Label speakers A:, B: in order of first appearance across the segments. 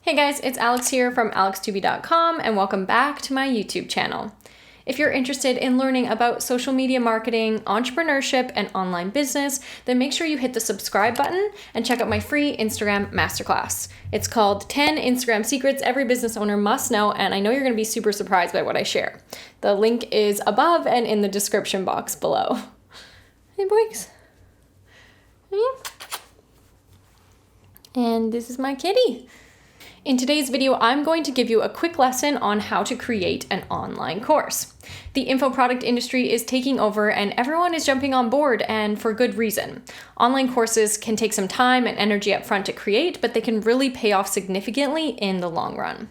A: Hey guys, it's Alex here from alextubi.com and welcome back to my YouTube channel. If you're interested in learning about social media marketing, entrepreneurship, and online business, then make sure you hit the subscribe button and check out my free Instagram masterclass. It's called 10 Instagram Secrets Every Business Owner Must Know, and I know you're going to be super surprised by what I share. The link is above and in the description box below. Hey boys. And this is my kitty. In today's video, I'm going to give you a quick lesson on how to create an online course. The info product industry is taking over and everyone is jumping on board, and for good reason. Online courses can take some time and energy up front to create, but they can really pay off significantly in the long run.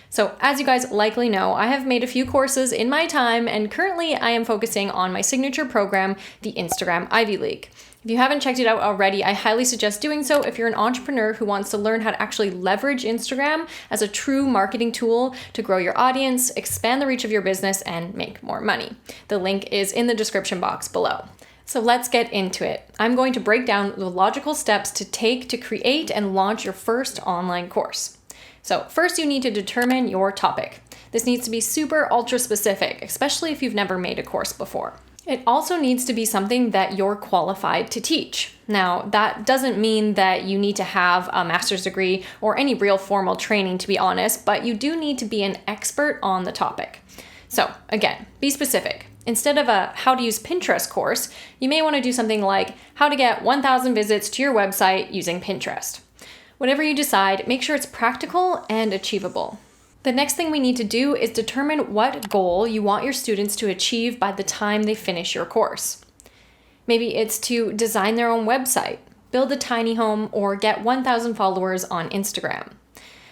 A: So as you guys likely know, I have made a few courses in my time, and currently I am focusing on my signature program, the Instagram Ivy League. If you haven't checked it out already, I highly suggest doing so if you're an entrepreneur who wants to learn how to actually leverage Instagram as a true marketing tool to grow your audience, expand the reach of your business, and make more money. The link is in the description box below. So let's get into it. I'm going to break down the logical steps to take to create and launch your first online course. So first you need to determine your topic. This needs to be super ultra specific, especially if you've never made a course before. It also needs to be something that you're qualified to teach. Now, that doesn't mean that you need to have a master's degree or any real formal training, to be honest, but you do need to be an expert on the topic. So again, be specific. Instead of a how to use Pinterest course, you may want to do something like how to get 1,000 visits to your website using Pinterest. Whatever you decide, make sure it's practical and achievable. The next thing we need to do is determine what goal you want your students to achieve by the time they finish your course. Maybe it's to design their own website, build a tiny home, or get 1,000 followers on Instagram.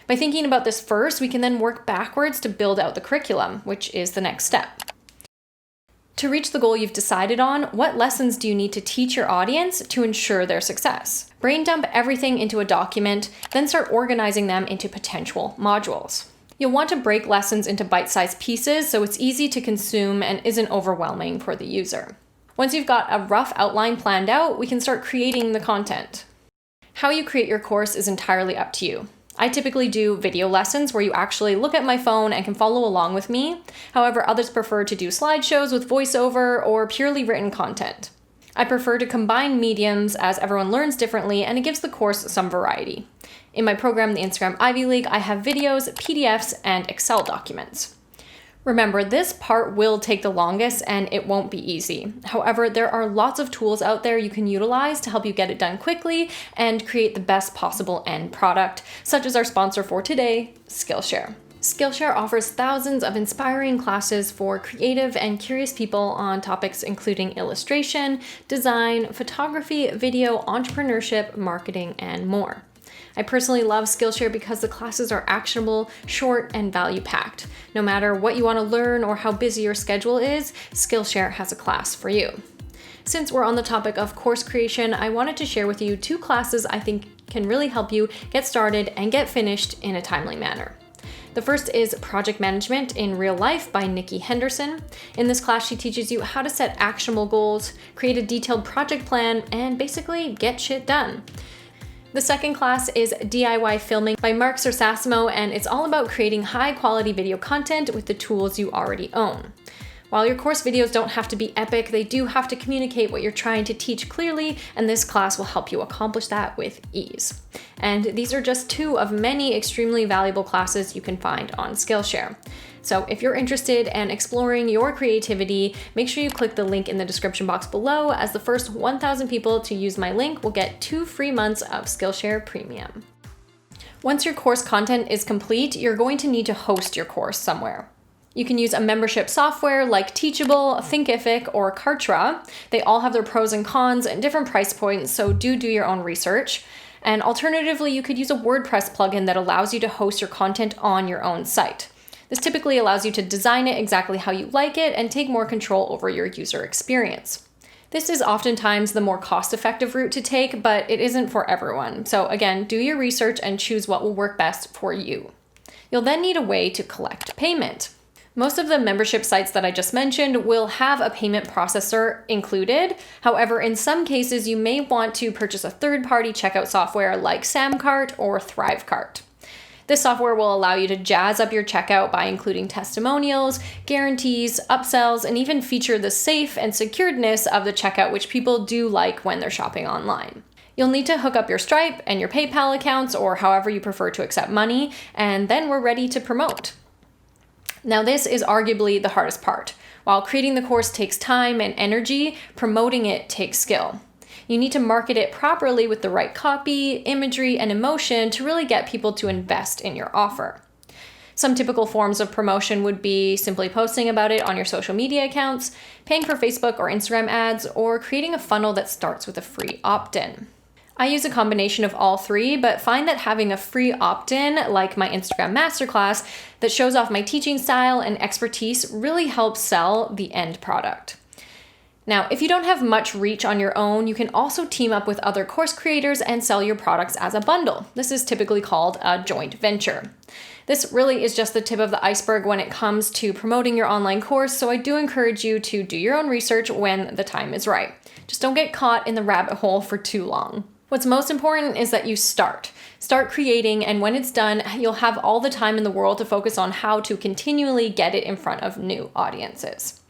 A: By thinking about this first, we can then work backwards to build out the curriculum, which is the next step. To reach the goal you've decided on, what lessons do you need to teach your audience to ensure their success? Brain dump everything into a document, then start organizing them into potential modules. You'll want to break lessons into bite-sized pieces so it's easy to consume and isn't overwhelming for the user. Once you've got a rough outline planned out, we can start creating the content. How you create your course is entirely up to you. I typically do video lessons where you actually look at my phone and can follow along with me. However, others prefer to do slideshows with voiceover or purely written content. I prefer to combine mediums as everyone learns differently and it gives the course some variety. In my program, the Instagram Ivy League, I have videos, PDFs, and Excel documents. Remember, this part will take the longest and it won't be easy. However, there are lots of tools out there you can utilize to help you get it done quickly and create the best possible end product, such as our sponsor for today, Skillshare. Skillshare offers thousands of inspiring classes for creative and curious people on topics including illustration, design, photography, video, entrepreneurship, marketing, and more. I personally love Skillshare because the classes are actionable, short, and value-packed. No matter what you want to learn or how busy your schedule is, Skillshare has a class for you. Since we're on the topic of course creation, I wanted to share with you 2 classes I think can really help you get started and get finished in a timely manner. The first is Project Management in Real Life by Nikki Henderson. In this class, she teaches you how to set actionable goals, create a detailed project plan, and basically get shit done. The second class is DIY Filming by Mark Sersasimo, and it's all about creating high-quality video content with the tools you already own. While your course videos don't have to be epic, they do have to communicate what you're trying to teach clearly, and this class will help you accomplish that with ease. And these are just 2 of many extremely valuable classes you can find on Skillshare. So if you're interested in exploring your creativity, make sure you click the link in the description box below, as the first 1,000 people to use my link will get 2 free months of Skillshare Premium. Once your course content is complete, you're going to need to host your course somewhere. You can use a membership software like Teachable, Thinkific, or Kartra. They all have their pros and cons and different price points, so do your own research. And alternatively, you could use a WordPress plugin that allows you to host your content on your own site. This typically allows you to design it exactly how you like it and take more control over your user experience. This is oftentimes the more cost-effective route to take, but it isn't for everyone. So again, do your research and choose what will work best for you. You'll then need a way to collect payment. Most of the membership sites that I just mentioned will have a payment processor included. However, in some cases, you may want to purchase a third-party checkout software like SamCart or ThriveCart. This software will allow you to jazz up your checkout by including testimonials, guarantees, upsells, and even feature the safe and securedness of the checkout, which people do like when they're shopping online. You'll need to hook up your Stripe and your PayPal accounts, or however you prefer to accept money, and then we're ready to promote. Now, this is arguably the hardest part. While creating the course takes time and energy, promoting it takes skill. You need to market it properly with the right copy, imagery, and emotion to really get people to invest in your offer. Some typical forms of promotion would be simply posting about it on your social media accounts, paying for Facebook or Instagram ads, or creating a funnel that starts with a free opt-in. I use a combination of all three, but find that having a free opt-in, like my Instagram masterclass, that shows off my teaching style and expertise really helps sell the end product. Now, if you don't have much reach on your own, you can also team up with other course creators and sell your products as a bundle. This is typically called a joint venture. This really is just the tip of the iceberg when it comes to promoting your online course, so I do encourage you to do your own research when the time is right. Just don't get caught in the rabbit hole for too long. What's most important is that you start creating, and when it's done, you'll have all the time in the world to focus on how to continually get it in front of new audiences.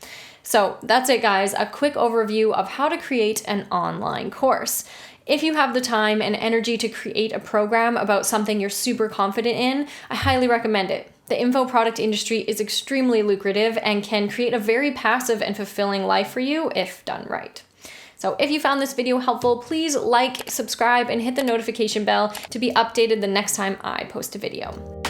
A: So that's it, guys, a quick overview of how to create an online course. If you have the time and energy to create a program about something you're super confident in, I highly recommend it. The info product industry is extremely lucrative and can create a very passive and fulfilling life for you if done right. So if you found this video helpful, please like, subscribe, and hit the notification bell to be updated the next time I post a video.